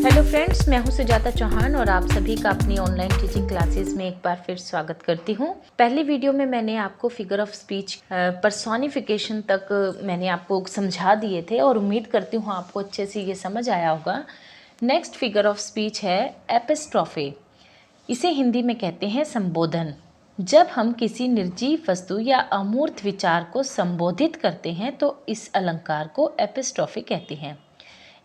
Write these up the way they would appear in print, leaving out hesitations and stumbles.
Hello friends, मैं हूं सुजाता चौहान और आप सभी का अपनी ऑनलाइन टीचिंग क्लासेस में एक बार फिर स्वागत करती हूं। पहली वीडियो में मैंने आपको फिगर ऑफ स्पीच पर्सोनिफिकेशन तक मैंने आपको समझा दिए थे और उम्मीद करती हूं आपको अच्छे से ये समझ आया होगा। नेक्स्ट फिगर ऑफ स्पीच है एपिस्ट्रोफे। इसे हिंदी में कहते हैं संबोधन। जब हम किसी निर्जीव वस्तु या अमूर्त विचार को संबोधित करते हैं तो इस अलंकार को एपिस्ट्रोफे कहते हैं।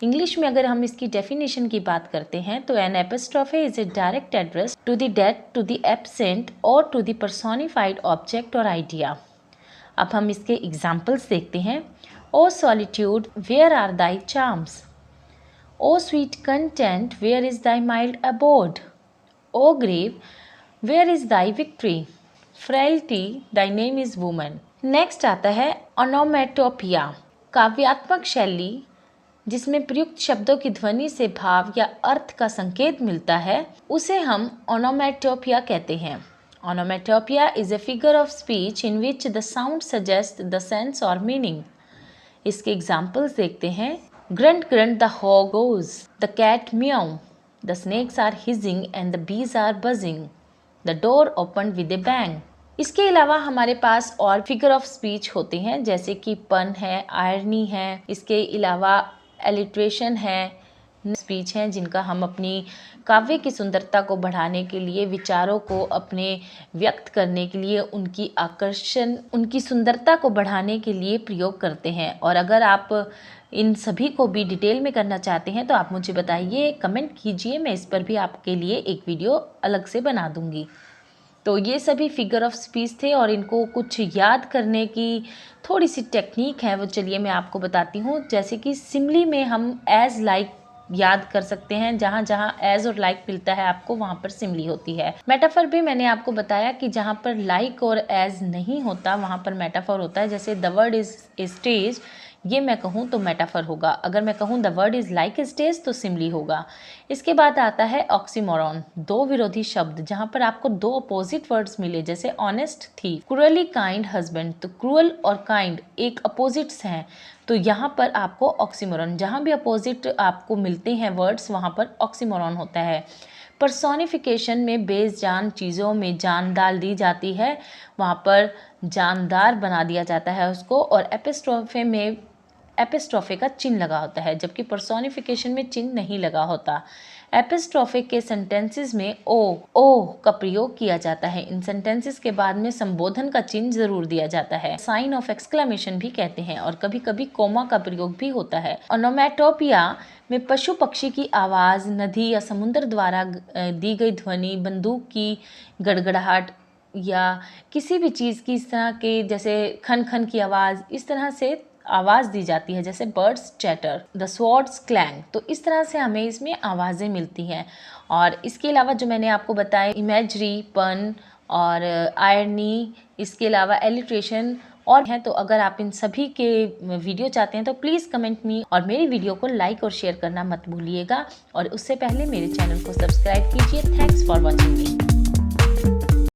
इंग्लिश में अगर हम इसकी डेफिनेशन की बात करते हैं तो an apostrophe is a direct address to the dead, to the absent और टू द पर्सोनिफाइड ऑब्जेक्ट और आइडिया। अब हम इसके एग्जाम्पल्स देखते हैं। O solitude, where are thy charms? O sweet content, where is thy mild abode? O grave, where is thy victory? Frailty, thy name is woman. Next आता है onomatopoeia. काव्यात्मक शैली जिसमें प्रयुक्त शब्दों की ध्वनि से भाव या अर्थ का संकेत मिलता है उसे हम ओनोमेटोपिया कहते हैं। Onomatopoeia is a figure of speech in which the sound suggest the sense और मीनिंग। इसके एग्जाम्पल्स देखते हैं। Grunt grunt the hog goes, the cat meow, the snakes are hissing and the bees are buzzing, the door open with a bang. इसके अलावा हमारे पास और figure of speech होते हैं जैसे कि पन है, आयरनी है, इसके अलावा एलिट्रेशन है, स्पीच हैं जिनका हम अपनी काव्य की सुंदरता को बढ़ाने के लिए, विचारों को अपने व्यक्त करने के लिए, उनकी आकर्षण, उनकी सुंदरता को बढ़ाने के लिए प्रयोग करते हैं। और अगर आप इन सभी को भी डिटेल में करना चाहते हैं तो आप मुझे बताइए, कमेंट कीजिए, मैं इस पर भी आपके लिए एक वीडियो अलग से बना दूंगी। तो ये सभी फिगर ऑफ स्पीच थे और इनको कुछ याद करने की थोड़ी सी टेक्निक है, वो चलिए मैं आपको बताती हूँ। जैसे कि सिमली में हम एज लाइक याद कर सकते हैं, जहाँ जहाँ एज और लाइक मिलता है आपको वहाँ पर सिमली होती है। मेटाफर भी मैंने आपको बताया कि जहाँ पर लाइक और एज नहीं होता वहाँ पर मेटाफर होता है। जैसे the word is a stage, ये मैं कहूँ तो मेटाफर होगा। अगर मैं कहूँ the word is like a stage तो सिमली होगा। इसके बाद आता है ऑक्सीमोरॉन, दो विरोधी शब्द जहाँ पर आपको दो अपोजिट वर्ड्स मिले, जैसे ऑनेस्ट थी, क्रूअली काइंड हस्बैंड। तो क्रूअल और काइंड एक अपोजिट्स हैं, तो यहाँ पर आपको ऑक्सीमोरॉन, जहाँ भी अपोजिट आपको मिलते हैं वर्ड्स वहाँ पर ऑक्सीमोरॉन होता है। पर्सोनिफिकेशन में बेजान चीज़ों में जान डाल दी जाती है, वहाँ पर जानदार बना दिया जाता है उसको। और एपिस्ट्रोफे में एपिस्ट्रोफे का चिन्ह लगा होता है, जबकि पर्सोनिफिकेशन में चिन्ह नहीं लगा होता। एपिस्ट्रोफे के सेंटेंसेस में ओ का प्रयोग किया जाता है। इन सेंटेंसेस के बाद में संबोधन का चिन्ह जरूर दिया जाता है, साइन ऑफ एक्सक्लेमेशन भी कहते हैं, और कभी कभी कोमा का प्रयोग भी होता है। ओनोमेटोपिया में पशु पक्षी की आवाज़, नदी या समुद्र द्वारा दी गई ध्वनि, बंदूक की गड़गड़ाहट या किसी भी चीज़ की इस तरह के, जैसे खन खन की आवाज़, इस तरह से आवाज़ दी जाती है, जैसे birds chatter, the swords clang. तो इस तरह से हमें इसमें आवाज़ें मिलती हैं। और इसके अलावा जो मैंने आपको बताया, इमेजरी, पन और आयरनी, इसके अलावा एलिट्रेशन और हैं। तो अगर आप इन सभी के वीडियो चाहते हैं तो प्लीज़ कमेंट मी और मेरी वीडियो को लाइक और शेयर करना मत भूलिएगा। और उससे पहले मेरे चैनल को सब्सक्राइब कीजिए। Thanks for watching me.